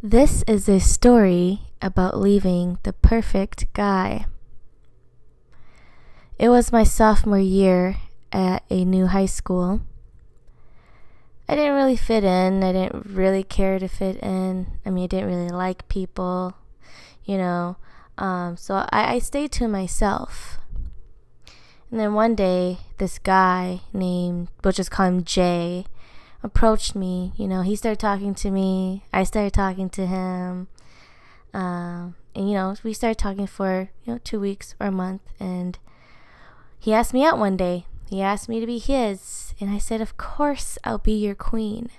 This is a story about leaving the perfect guy. It was my sophomore year at a new high school. I didn't really fit in. I didn't really care to fit in. I didn't really like people, you know. So I stayed to myself. And then one day, this guy named, we'll just call him Jay, approached me. He started talking to me. I started talking to him. And we started talking for 2 weeks or a month. And he asked me out one day. He asked me to be his. And I said, of course I'll be your queen.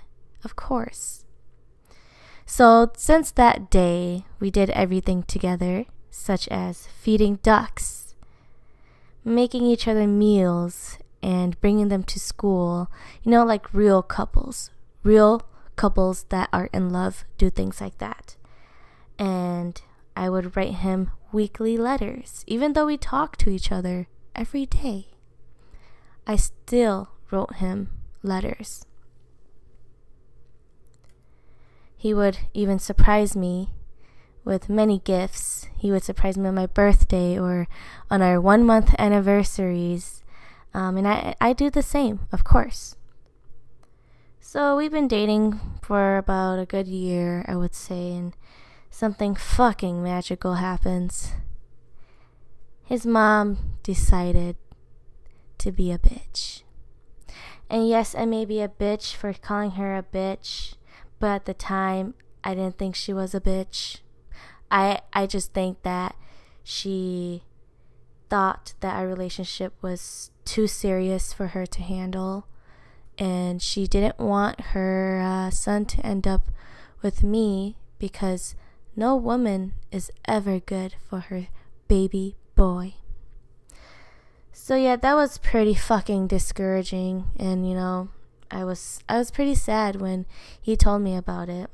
Of course. So since that day, we did everything together, such as feeding ducks, making each other meals, and bringing them to school. Like real couples. Real couples that are in love do things like that. And I would write him weekly letters. Even though we talked to each other every day, I still wrote him letters. He would even surprise me with many gifts. He would surprise me on my birthday or on our 1-month anniversaries. And I do the same, of course. So we've been dating for about a good year, I would say, and something fucking magical happens. His mom decided to be a bitch. And yes, I may be a bitch for calling her a bitch, but at the time, I didn't think she was a bitch. I just think that she thought that our relationship was too serious for her to handle, and she didn't want her son to end up with me because no woman is ever good for her baby boy. So yeah, that was pretty fucking discouraging, and I was pretty sad when he told me about it.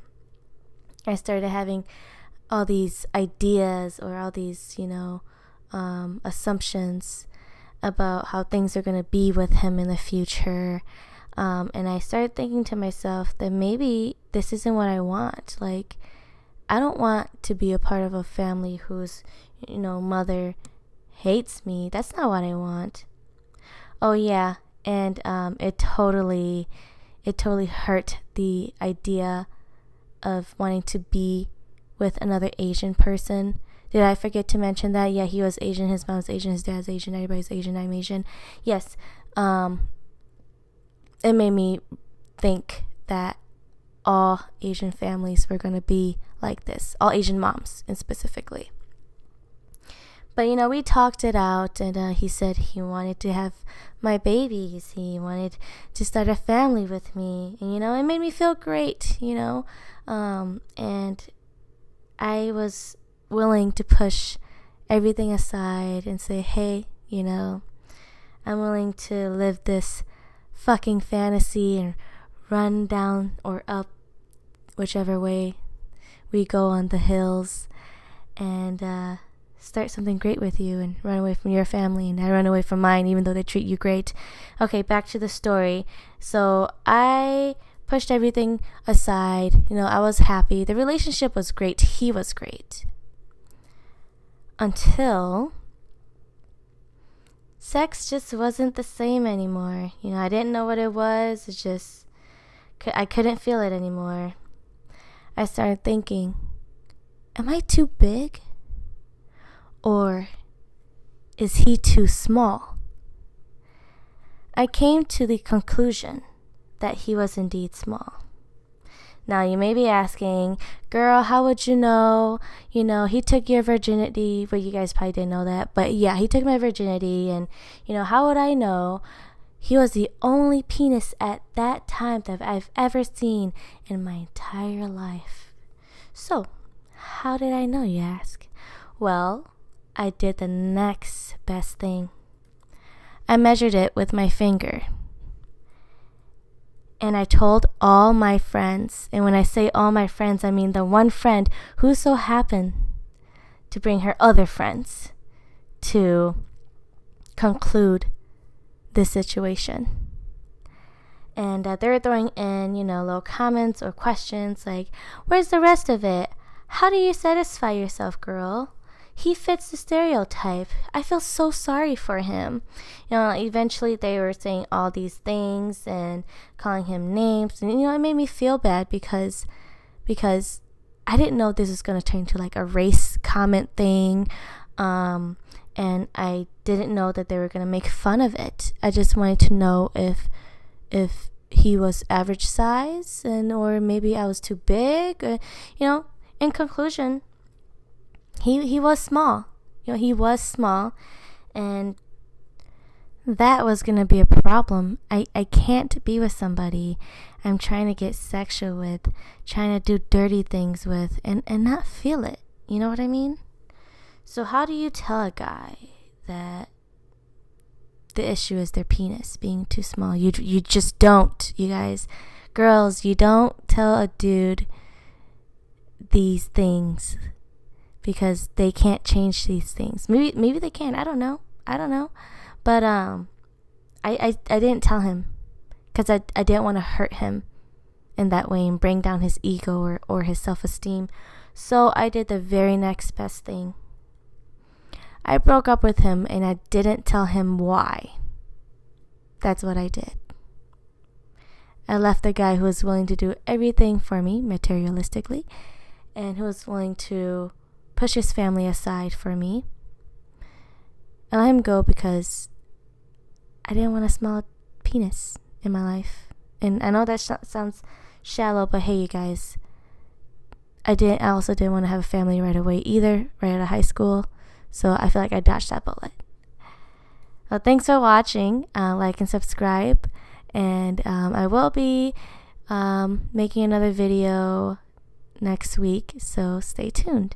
I started having all these ideas or all these assumptions about how things are going to be with him in the future, and I started thinking to myself that maybe this isn't what I want. Like, I don't want to be a part of a family whose mother hates me. That's not what I want. Oh yeah, and it totally hurt the idea of wanting to be with another Asian person. Did I forget to mention that? Yeah, he was Asian, his mom's Asian, his dad's Asian, everybody's Asian, I'm Asian. Yes, it made me think that all Asian families were going to be like this. All Asian moms, and specifically. But, we talked it out, and he said he wanted to have my babies. He wanted to start a family with me. And, it made me feel great, and I was willing to push everything aside and say, hey, I'm willing to live this fucking fantasy and run down or up, whichever way we go on the hills, and start something great with you and run away from your family, and I run away from mine even though they treat you great. Okay, back to the story. So I pushed everything aside. I was happy. The relationship was great. He was great. Until sex just wasn't the same anymore. I didn't know what it was. I couldn't feel it anymore. I started thinking, am I too big? Or is he too small? I came to the conclusion that he was indeed small. Now you may be asking, girl, how would you know? He took your virginity. Well, you guys probably didn't know that, but yeah, he took my virginity, and how would I know? He was the only penis at that time that I've ever seen in my entire life. So, how did I know, you ask? Well, I did the next best thing. I measured it with my finger. And I told all my friends. And when I say all my friends, I mean the one friend who so happened to bring her other friends to conclude this situation. And they're throwing in, little comments or questions like, where's the rest of it? How do you satisfy yourself, girl? He fits the stereotype. I feel so sorry for him. Eventually they were saying all these things and calling him names. And, it made me feel bad because I didn't know this was going to turn into like a race comment thing. And I didn't know that they were going to make fun of it. I just wanted to know if he was average size or maybe I was too big. In conclusion, he was small. He was small, and that was going to be a problem. I can't be with somebody I'm trying to get sexual with, trying to do dirty things with, and not feel it. You know what I mean? So how do you tell a guy that the issue is their penis being too small? You just don't, you guys. Girls, you don't tell a dude these things because they can't change these things. Maybe they can. I don't know. But I didn't tell him because I didn't want to hurt him in that way and bring down his ego or his self-esteem. So I did the very next best thing. I broke up with him and I didn't tell him why. That's what I did. I left the guy who was willing to do everything for me materialistically and who was willing to push his family aside for me. I let him go because I didn't want a small penis in my life. And I know that sounds shallow, but hey, you guys, I also didn't want to have a family right away either, right out of high school. So I feel like I dodged that bullet. Well, thanks for watching. Like and subscribe. And I will be making another video next week. So stay tuned.